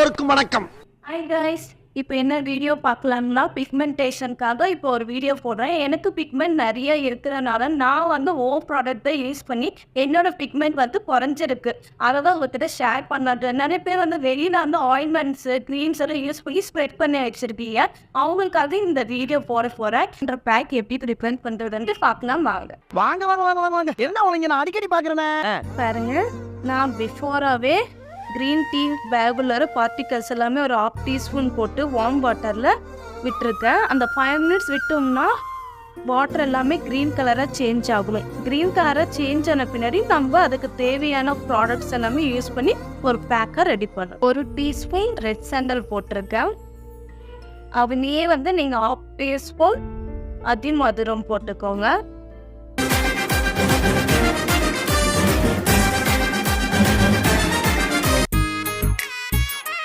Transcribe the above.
எல்லோருக்கும் வணக்கம். Hi guys, இப்போ என்ன வீடியோ பார்க்கலாம்னா பிக்மெண்டேஷனுக்காக இப்போ ஒரு வீடியோ போடுறேன். எனக்கு பிக்மெண்ட் நிறைய இருக்கிறனால நான் வந்து ப்ராடக்ட் தான் யூஸ் பண்ணி என்னோட பிக்மெண்ட் வந்து குறைஞ்சிருக்கு. அதை தான் உங்கள்கிட்ட ஷேர் பண்ணாது. நிறைய பேர் வந்து வெளியில் வந்து ஆயின்மெண்ட்ஸு க்ரீம்ஸ் எல்லாம் யூஸ் பண்ணி ஸ்ப்ரெட் பண்ணி வச்சுருக்கீங்க. அவங்களுக்காக இந்த வீடியோ போகிறேன். இந்த பேக் எப்படி ப்ரிப்பேர் பண்ணுறதுன்ட்டு பார்க்கலாம் வாங்க. வாங்க வாங்க வாங்க வாங்க வாங்க என்ன உனக்கு நான் அடிக்கடி பார்க்குறேனே பாருங்க, நான் பிஃபோராகவே க்ரீன் டீ பேகுலர் பார்ட்டிகல்ஸ் எல்லாமே ஒரு 1/2 டீஸ்பூன் போட்டு வார்ம் வாட்டரில் விட்டுருக்கேன். அந்த 5 மினிட்ஸ் விட்டோம்னா வாட்டர் எல்லாமே க்ரீன் கலராக சேஞ்ச் ஆகணும். க்ரீன் கலராக சேஞ்ச் ஆன பின்னாடி நம்ம அதுக்கு தேவையான ப்ராடக்ட்ஸ் எல்லாமே யூஸ் பண்ணி ஒரு பேக்கை ரெடி பண்ணணும். 1 டீஸ்பூன் ரெட் சாண்டல் போட்டிருக்கேன். அவனையே வந்து நீங்கள் 1/2 டீஸ்பூன் அதிமதுரம் போட்டுக்கோங்க.